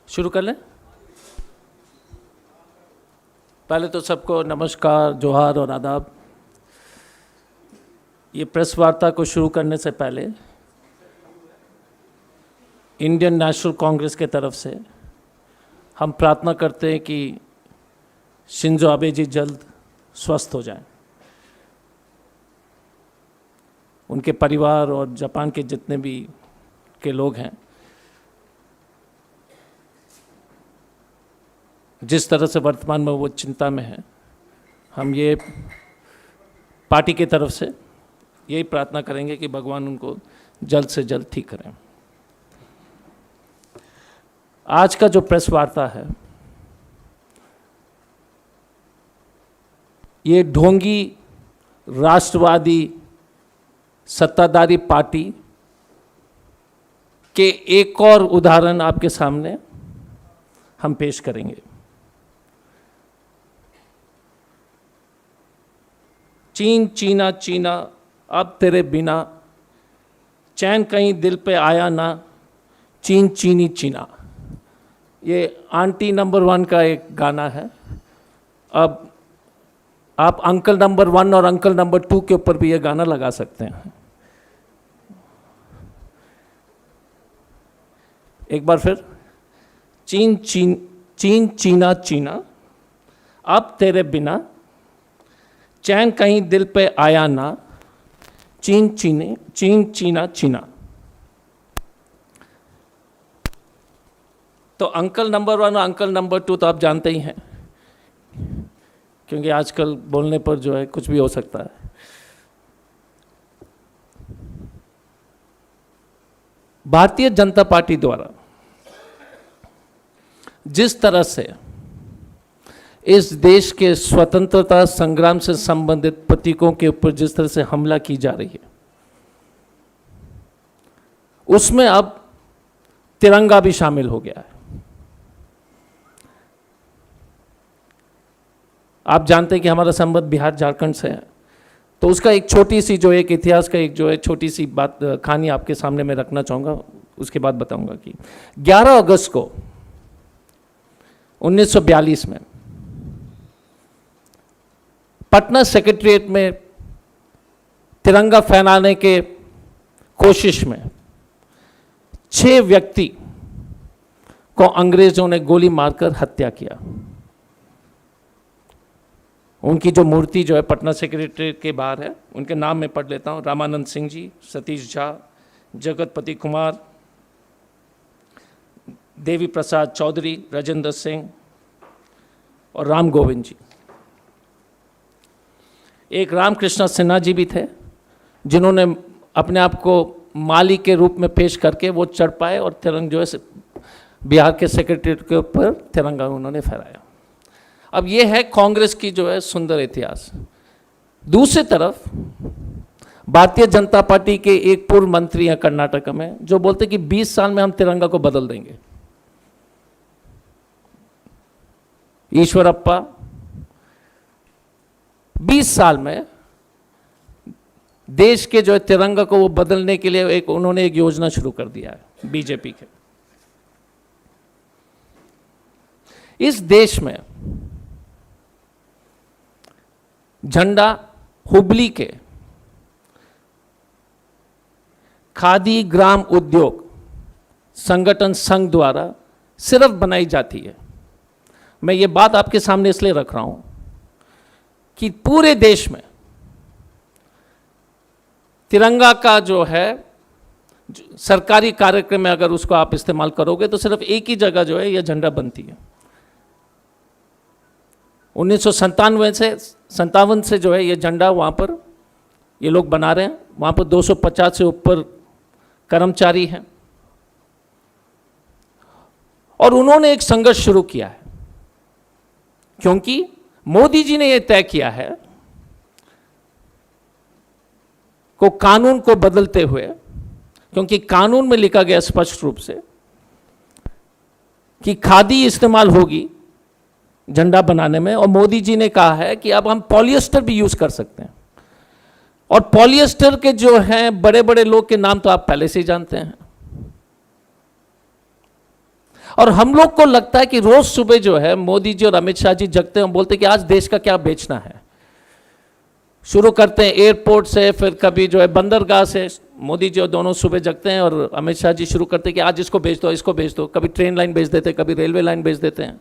शुरू कर लें। पहले तो सबको नमस्कार, जोहार और आदाब। ये प्रेस वार्ता को शुरू करने से पहले इंडियन नेशनल कांग्रेस के तरफ से हम प्रार्थना करते हैं कि शिंजो आबे जी जल्द स्वस्थ हो जाएं। उनके परिवार और जापान के जितने भी के लोग हैं, जिस तरह से वर्तमान में वो चिंता में है, हम ये पार्टी की तरफ से यही प्रार्थना करेंगे कि भगवान उनको जल्द से जल्द ठीक करें। आज का जो प्रेस वार्ता है, ये ढोंगी राष्ट्रवादी सत्ताधारी पार्टी के एक और उदाहरण आपके सामने हम पेश करेंगे। चीन चीना चीना अब तेरे बिना, चैन कहीं दिल पे आया ना, चीन चीनी चीना। ये आंटी नंबर 1 का एक गाना है। अब आप अंकल नंबर 1 और अंकल नंबर 2 के ऊपर भी ये गाना लगा सकते हैं। एक बार फिर, चीन चीना चीना अब तेरे बिना, चैन कहीं दिल पे आया ना, चीन चीना चीना। तो अंकल नंबर 1 और अंकल नंबर 2 तो आप जानते ही हैं, क्योंकि आजकल बोलने पर जो है कुछ भी हो सकता है। भारतीय जनता पार्टी द्वारा जिस तरह से इस देश के स्वतंत्रता संग्राम से संबंधित प्रतीकों के ऊपर जिस तरह से हमला की जा रही है, उसमें अब तिरंगा भी शामिल हो गया है। आप जानते हैं कि हमारा संबंध बिहार झारखंड से है, तो उसका एक छोटी सी जो एक इतिहास का एक जो है छोटी सी बात कहानी आपके सामने मैं रखना चाहूँगा। उसके बाद बताऊँगा कि 11 अगस्त को 1942 में पटना सेक्रेटरिएट में तिरंगा फहराने के कोशिश में 6 व्यक्ति को अंग्रेजों ने गोली मारकर हत्या किया। उनकी जो मूर्ति जो है पटना सेक्रेटरिएट के बाहर है, उनके नाम मैं पढ़ लेता हूँ। रामानंद सिंह जी, सतीश झा, जगतपति कुमार, देवी प्रसाद चौधरी, राजेंद्र सिंह और राम गोविंद जी। एक रामकृष्ण सिन्हा जी भी थे, जिन्होंने अपने आप को माली के रूप में पेश करके वो चढ़ पाए और तिरंगा जो है बिहार के सेक्रेटरिएट के ऊपर तिरंगा उन्होंने फहराया। अब ये है कांग्रेस की जो है सुंदर इतिहास। दूसरी तरफ भारतीय जनता पार्टी के एक पूर्व मंत्री हैं कर्नाटक में, जो बोलते कि 20 साल में हम तिरंगा को बदल देंगे। ईश्वरप्पा 20 साल में देश के जो है तिरंगा को वो बदलने के लिए उन्होंने एक योजना शुरू कर दिया है बीजेपी के। इस देश में झंडा हुबली के खादी ग्राम उद्योग संगठन संघ द्वारा सिर्फ बनाई जाती है। मैं ये बात आपके सामने इसलिए रख रहा हूं कि पूरे देश में तिरंगा का जो है सरकारी कार्यक्रम में अगर उसको आप इस्तेमाल करोगे तो सिर्फ एक ही जगह जो है यह झंडा बनती है। 1957 से जो है ये झंडा वहाँ पर ये लोग बना रहे हैं। वहाँ पर 250 से ऊपर कर्मचारी हैं और उन्होंने एक संघर्ष शुरू किया है, क्योंकि मोदी जी ने यह तय किया है को कानून को बदलते हुए, क्योंकि कानून में लिखा गया स्पष्ट रूप से कि खादी इस्तेमाल होगी झंडा बनाने में, और मोदी जी ने कहा है कि अब हम पॉलिएस्टर भी यूज कर सकते हैं। और पॉलिएस्टर के जो हैं बड़े बड़े लोग के नाम तो आप पहले से ही जानते हैं। और हम लोग को लगता है कि रोज सुबह जो है मोदी जी और अमित शाह जी जगते हैं, बोलते हैं कि आज देश का क्या बेचना है। शुरू करते हैं एयरपोर्ट से, फिर कभी जो है बंदरगाह से। मोदी जी और दोनों सुबह जगते हैं और अमित शाह जी शुरू करते हैं कि आज इसको बेच दो, इसको बेच दो। कभी ट्रेन लाइन बेच देते हैं, कभी रेलवे लाइन बेच देते हैं।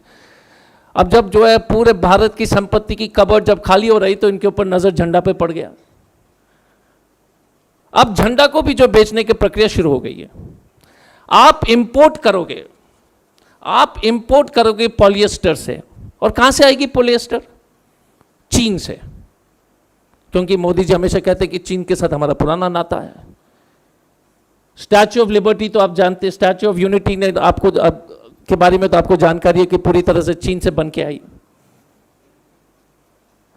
अब जब जो है पूरे भारत की संपत्ति की कबर जब खाली हो रही तो इनके ऊपर नजर झंडा पे पड़ गया। अब झंडा को भी जो बेचने की प्रक्रिया शुरू हो गई है। आप इंपोर्ट करोगे पॉलिएस्टर से, और कहां से आएगी पॉलिएस्टर? चीन से, क्योंकि मोदी जी हमेशा कहते हैं कि चीन के साथ हमारा पुराना नाता है। स्टैच्यू ऑफ लिबर्टी तो आप जानते हैं, स्टैच्यू ऑफ यूनिटी ने आपको के बारे में तो आपको जानकारी है कि पूरी तरह से चीन से बन के आई।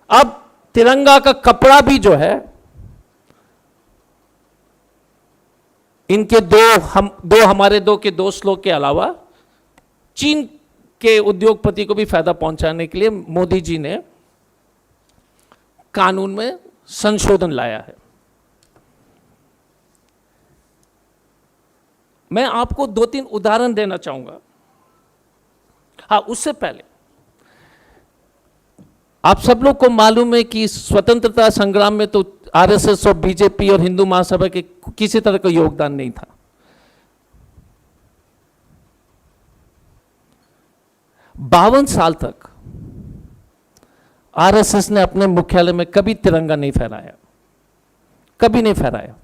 अब तिरंगा का कपड़ा भी जो है इनके हमारे दो के दोस्त लोग के अलावा चीन के उद्योगपति को भी फायदा पहुंचाने के लिए मोदी जी ने कानून में संशोधन लाया है। मैं आपको 2-3 उदाहरण देना चाहूंगा। हाँ, उससे पहले आप सब लोग को मालूम है कि स्वतंत्रता संग्राम में तो आरएसएस और बीजेपी और हिंदू महासभा के किसी तरह का योगदान नहीं था। 52 साल तक आरएसएस ने अपने मुख्यालय में कभी तिरंगा नहीं फहराया, कभी नहीं फहराया।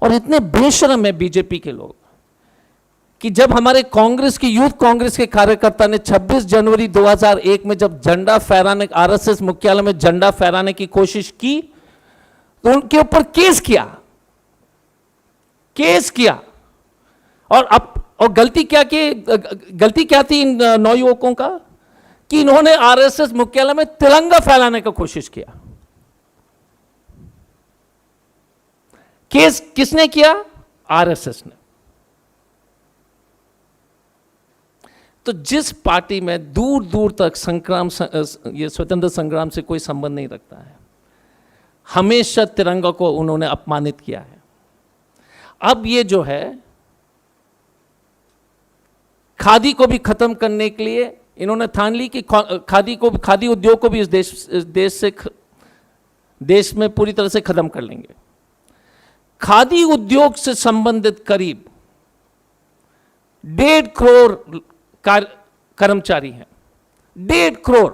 और इतने बेशर्म है बीजेपी के लोग कि जब हमारे कांग्रेस की यूथ कांग्रेस के कार्यकर्ता ने 26 जनवरी 2001 में जब झंडा फहराने, आरएसएस मुख्यालय में झंडा फहराने की कोशिश की तो उनके ऊपर केस किया। और गलती क्या थी इन 9 युवकों का कि इन्होंने आरएसएस मुख्यालय में तिरंगा फैलाने का कोशिश किया। केस किसने किया? आरएसएस ने। तो जिस पार्टी में दूर दूर तक ये स्वतंत्र संग्राम से कोई संबंध नहीं रखता है, हमेशा तिरंगा को उन्होंने अपमानित किया है। अब ये जो है खादी को भी खत्म करने के लिए इन्होंने ठान ली कि खादी उद्योग को भी इस देश में पूरी तरह से खत्म कर लेंगे। खादी उद्योग से संबंधित करीब 1.5 करोड़ कर्मचारी हैं। 1.5 करोड़,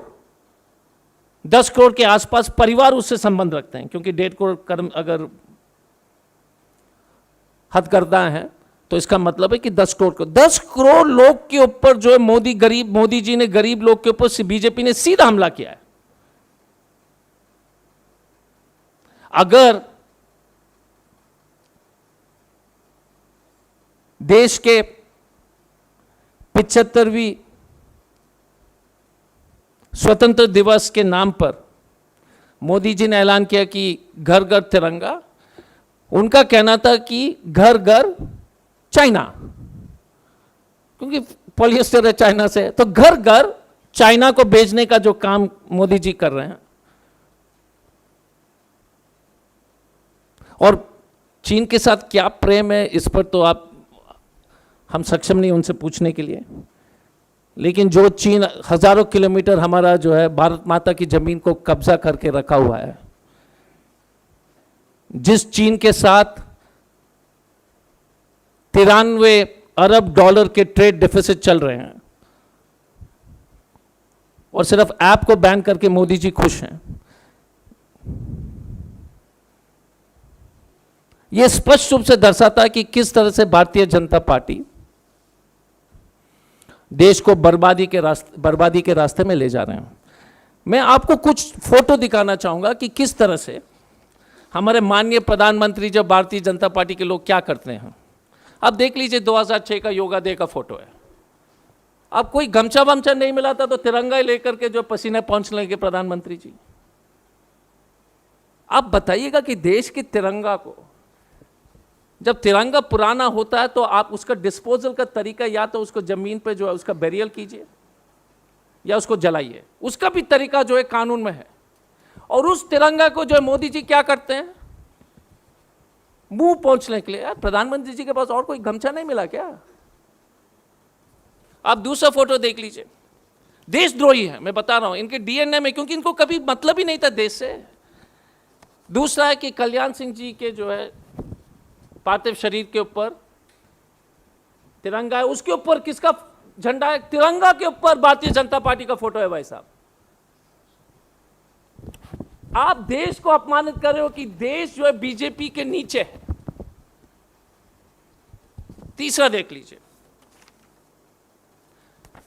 10 करोड़ के आसपास परिवार उससे संबंध रखते हैं, क्योंकि 1.5 करोड़ अगर हथकरघा हैं तो इसका मतलब है कि 10 करोड़ लोग के ऊपर जो है मोदी जी ने गरीब लोग के ऊपर बीजेपी ने सीधा हमला किया है। अगर देश के 75वीं स्वतंत्र दिवस के नाम पर मोदी जी ने ऐलान किया कि घर घर तिरंगा, उनका कहना था कि घर घर चाइना, क्योंकि पॉलिएस्टर है चाइना से, तो घर घर चाइना को बेचने का जो काम मोदी जी कर रहे हैं। और चीन के साथ क्या प्रेम है इस पर तो हम सक्षम नहीं उनसे पूछने के लिए। लेकिन जो चीन हजारों किलोमीटर हमारा जो है भारत माता की जमीन को कब्जा करके रखा हुआ है, जिस चीन के साथ 93 अरब डॉलर के ट्रेड डिफिसिट चल रहे हैं, और सिर्फ ऐप को बैन करके मोदी जी खुश हैं। यह स्पष्ट रूप से दर्शाता है कि किस तरह से भारतीय जनता पार्टी देश को बर्बादी के रास्ते में ले जा रहे हैं। मैं आपको कुछ फोटो दिखाना चाहूंगा कि किस तरह से हमारे माननीय प्रधानमंत्री जब भारतीय जनता पार्टी के लोग क्या करते हैं। अब देख लीजिए 2006 का योगा डे का फोटो है। अब कोई गमछा वमछा नहीं मिला था तो तिरंगा लेकर के जो पसीने पहुंच लेंगे प्रधानमंत्री जी। आप बताइएगा कि देश के तिरंगा को, जब तिरंगा पुराना होता है तो आप उसका डिस्पोजल का तरीका या तो उसको जमीन पे जो है उसका बेरियल कीजिए, या उसको जलाइए, उसका भी तरीका जो है कानून में है। और उस तिरंगा को जो है मोदी जी क्या करते हैं, मुंह पोंछने के लिए। यार प्रधानमंत्री जी के पास और कोई गमछा नहीं मिला क्या? आप दूसरा फोटो देख लीजिए, देशद्रोही है, मैं बता रहा हूं, इनके डीएनए में, क्योंकि इनको कभी मतलब ही नहीं था देश से। दूसरा है कि कल्याण सिंह जी के जो है पार्थिव शरीर के ऊपर तिरंगा है, उसके ऊपर किसका झंडा है? तिरंगा के ऊपर भारतीय जनता पार्टी का फोटो है। भाई साहब, आप देश को अपमानित कर रहे हो कि देश जो है बीजेपी के नीचे है। तीसरा देख लीजिए,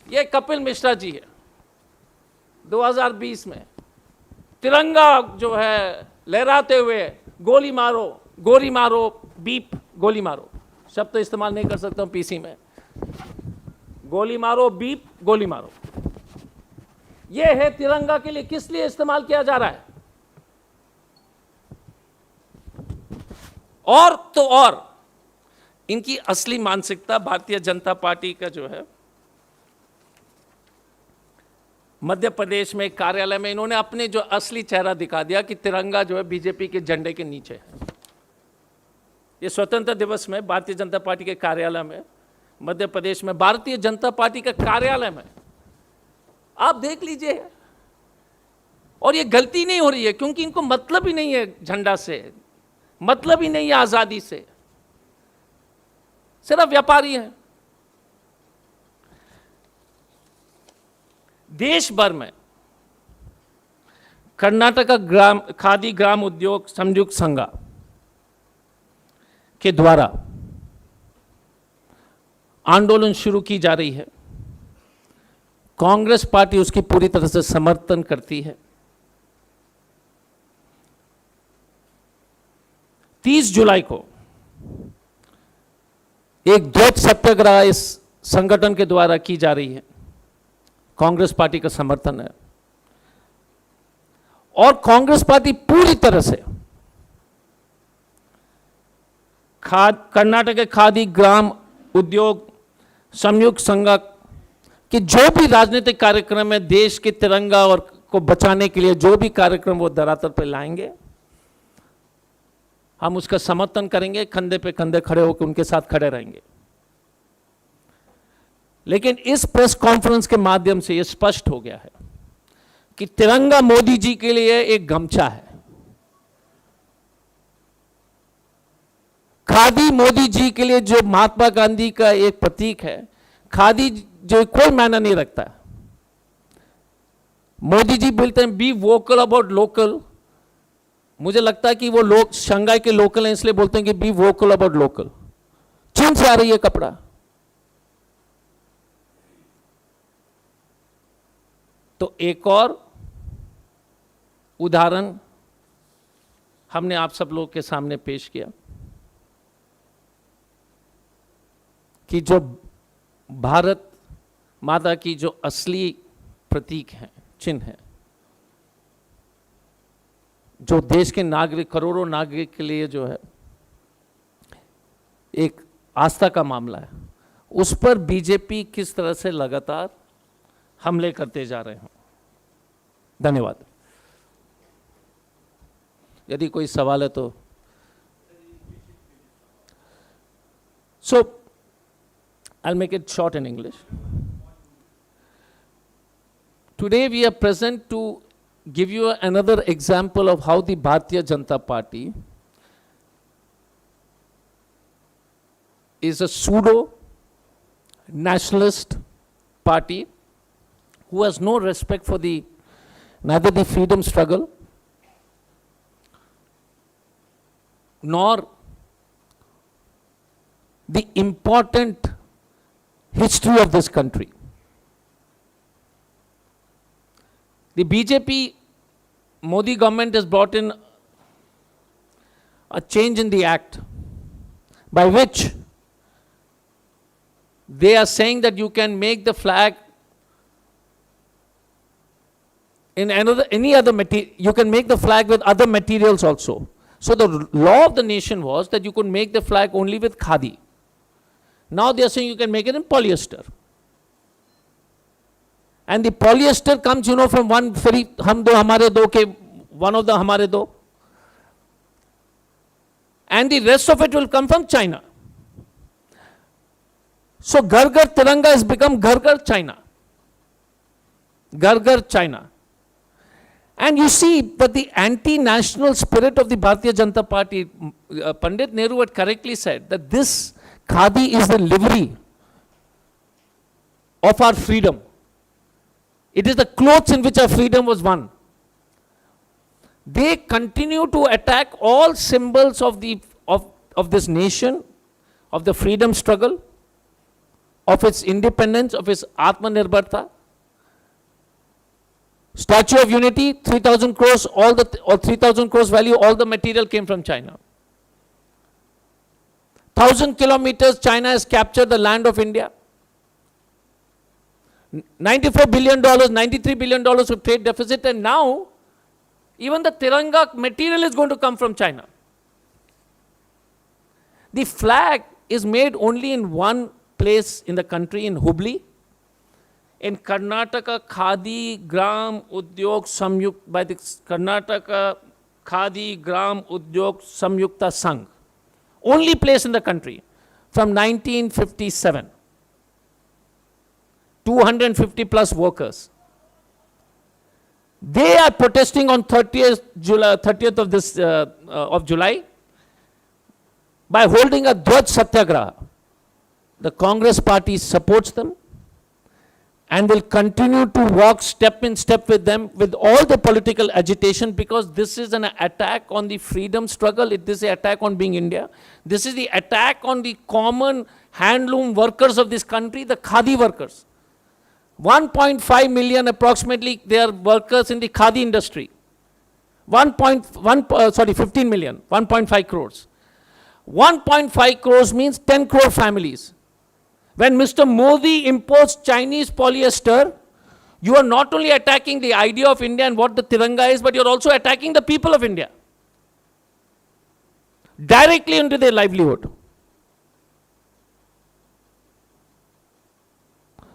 ये कपिल मिश्रा जी है, 2020 में तिरंगा जो है लहराते हुए गोली मारो, गोली मारो, बीप, गोली मारो, शब्द तो इस्तेमाल नहीं कर सकता हूं पीसी में, गोली मारो, बीप, गोली मारो। यह है तिरंगा के लिए किस लिए इस्तेमाल किया जा रहा है। और तो और इनकी असली मानसिकता भारतीय जनता पार्टी का जो है, मध्य प्रदेश में कार्यालय में इन्होंने अपने जो असली चेहरा दिखा दिया कि तिरंगा जो है बीजेपी के झंडे के नीचे है। ये स्वतंत्रता दिवस में भारतीय जनता पार्टी के कार्यालय में मध्य प्रदेश में, भारतीय जनता पार्टी के कार्यालय में आप देख लीजिए। और ये गलती नहीं हो रही है क्योंकि इनको मतलब ही नहीं है झंडा से, मतलब ही नहीं है आजादी से, सिर्फ व्यापारी है। देश भर में कर्नाटक खादी ग्राम उद्योग संयुक्त संघ के द्वारा आंदोलन शुरू की जा रही है। कांग्रेस पार्टी उसकी पूरी तरह से समर्थन करती है। 30 जुलाई को एक द्वैत सत्याग्रह इस संगठन के द्वारा की जा रही है। कांग्रेस पार्टी का समर्थन है और कांग्रेस पार्टी पूरी तरह से कर्नाटक के खादी ग्राम उद्योग संयुक्त संघ के जो भी राजनीतिक कार्यक्रम है, देश के तिरंगा और को बचाने के लिए जो भी कार्यक्रम वो धरातल पर लाएंगे, हम उसका समर्थन करेंगे, कंधे पे कंधे खड़े होकर उनके साथ खड़े रहेंगे। लेकिन इस प्रेस कॉन्फ्रेंस के माध्यम से यह स्पष्ट हो गया है कि तिरंगा मोदी जी के लिए एक गमछा है, खादी मोदी जी के लिए जो महात्मा गांधी का एक प्रतीक है, खादी जो कोई मायना नहीं रखता। मोदी जी बोलते हैं बी वोकल अबाउट लोकल, मुझे लगता है कि वो लोग शंघाई के लोकल हैं इसलिए बोलते हैं कि बी वोकल अबाउट लोकल। चीन से आ रही है कपड़ा, तो एक और उदाहरण हमने आप सब लोगों के सामने पेश किया कि जो भारत माता की जो असली प्रतीक है, चिन्ह है, जो देश के नागरिक, करोड़ों नागरिक के लिए जो है एक आस्था का मामला है, उस पर बीजेपी किस तरह से लगातार हमले करते जा रहे हैं। धन्यवाद। यदि कोई सवाल है तो I'll make it short in English. Today we are present to give you another example of how the Bharatiya Janata Party is a pseudo nationalist party who has no respect for neither the freedom struggle nor the important history of this country. The BJP Modi government has brought in a change in the act by which they are saying that you can make the flag in any other material, you can make the flag with other materials also. So the law of the nation was that you could make the flag only with khadi. Now they are saying you can make it in polyester. and the polyester comes, you know, from one very, हम दो हमारे दो के, one of the हमारे दो, and the rest of it will come from China. So Ghar Ghar Tiranga has become Ghar Ghar China. Ghar Ghar China. And you see that the anti-national spirit of the Bharatiya Janata Party, Pandit Nehru had correctly said that this khadi is the livery of our freedom. It is the clothes in which our freedom was won. They continue to attack all symbols of this nation, of the freedom struggle, of its independence, of its Atmanirbharta. Statue of Unity, 3,000 crores, or 3,000 crores value, all the material came from China. 1,000 kilometers, China has captured the land of India. $94 billion, $93 billion of trade deficit, and now even the Tiranga material is going to come from China. The flag is made only in one place in the country, in Hubli, in Karnataka Khadi Gram Udyog Samyukta, by the Karnataka Khadi Gram Udyog Samyukta Sangh. Only place in the country from 1957. 250 plus workers. They are protesting on 30th of July by holding a Dwaj Satyagraha. The Congress party supports them and will continue to walk step in step with them with all the political agitation, because this is an attack on the freedom struggle. It is an attack on being India. This is the attack on the common handloom workers of this country, the khadi workers. 1.5 million approximately, they are workers in the khadi industry. 15 million, 1.5 crores. 1.5 crores means 10 crore families. When Mr. Modi imports Chinese polyester, you are not only attacking the idea of India and what the Tiranga is, but you're also attacking the people of India. Directly into their livelihood.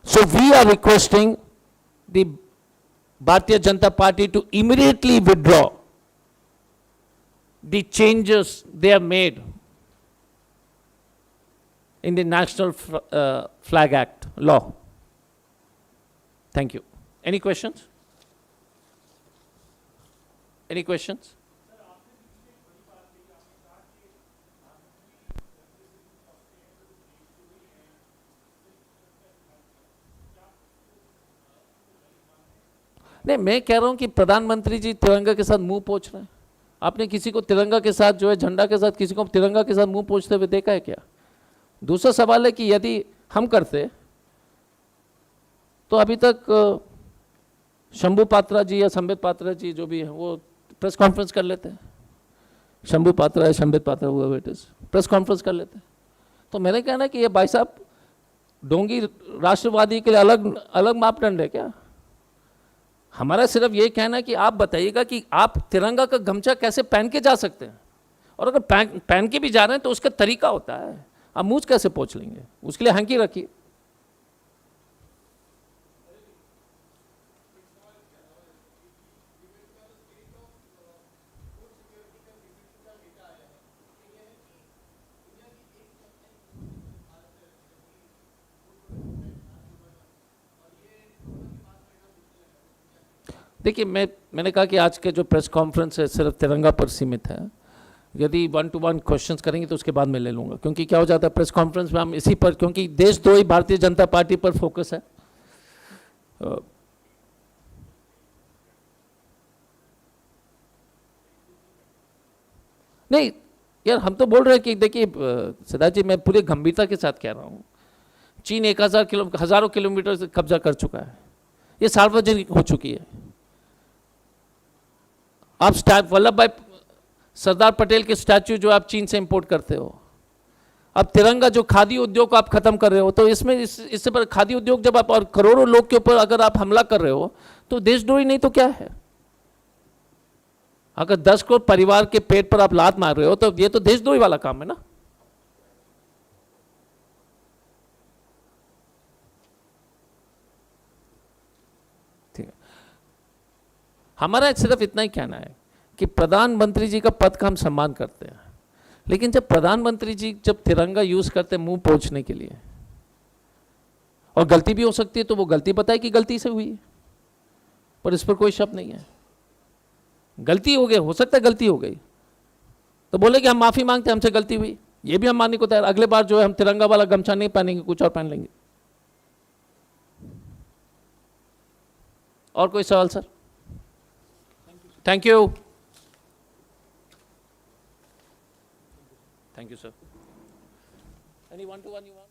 So we are requesting the Bharatiya Janata Party to immediately withdraw the changes they have made in the National Flag Act law. Thank you. Any questions? Any questions? नहीं, मैं कह रहा हूं कि प्रधानमंत्री जी तिरंगा के साथ मुंह पोंछ रहे हैं. आपने किसी को तिरंगा के साथ जो है, झंडा के साथ, किसी को तिरंगा के साथ मुंह पोंछते हुए देखा है क्या? दूसरा सवाल है कि यदि हम करते तो अभी तक शंभू पात्रा जी या संबित पात्रा जी जो भी है वो प्रेस कॉन्फ्रेंस कर लेते हैं. शंभू पात्रा या संबित पात्रा हुआ बेटे प्रेस कॉन्फ्रेंस कर लेते हैं. तो मैंने कहना कि ये भाई साहब डोंगी राष्ट्रवादी के लिए अलग मापदंड है क्या? हमारा सिर्फ ये कहना है कि आप बताइएगा कि आप तिरंगा का गमछा कैसे पहन के जा सकते हैं, और अगर पहन के भी जा रहे हैं तो उसका तरीका होता है. आप मुझ कैसे पहुंच लेंगे? उसके लिए हंकी रखिए. देखिए, मैंने कहा कि आज के जो प्रेस कॉन्फ्रेंस है सिर्फ तिरंगा पर सीमित है. यदि 1-to-1 क्वेश्चंस करेंगे तो उसके बाद मैं ले लूँगा, क्योंकि क्या हो जाता है प्रेस कॉन्फ्रेंस में हम इसी पर, क्योंकि देशद्रोही भारतीय जनता पार्टी पर फोकस है. नहीं यार, हम तो बोल रहे हैं कि देखिए सिद्धार्थ जी, मैं पूरी गंभीरता के साथ कह रहा हूँ. चीन हजारों किलोमीटर से कब्जा कर चुका है. ये सार्वजनिक हो चुकी है. आप वल्लभ भाई सरदार पटेल के स्टैच्यू जो आप चीन से इंपोर्ट करते हो, अब तिरंगा जो खादी उद्योग को आप खत्म कर रहे हो, तो इसमें इससे पर खादी उद्योग जब आप और करोड़ों लोग के ऊपर अगर आप हमला कर रहे हो तो देशद्रोही नहीं तो क्या है? अगर 10 करोड़ परिवार के पेट पर आप लात मार रहे हो तो ये तो देशद्रोही वाला काम है ना. हमारा सिर्फ इतना ही कहना है कि प्रधानमंत्री जी का पद का हम सम्मान करते हैं, लेकिन जब प्रधानमंत्री जी जब तिरंगा यूज करते हैं मुंह पोंछने के लिए, और गलती भी हो सकती है तो वो गलती बताए कि गलती से हुई है, पर इस पर कोई शक नहीं है। गलती हो गई, हो सकता है गलती हो गई, तो बोले कि हम माफी मांगते हैं, हमसे गलती हुई, ये भी हम मानने को तैयार। अगले बार जो है हम तिरंगा वाला गमछा नहीं पहनेंगे, कुछ और पहन लेंगे। और कोई सवाल sir? Thank you. Thank you sir. Any one two one you want?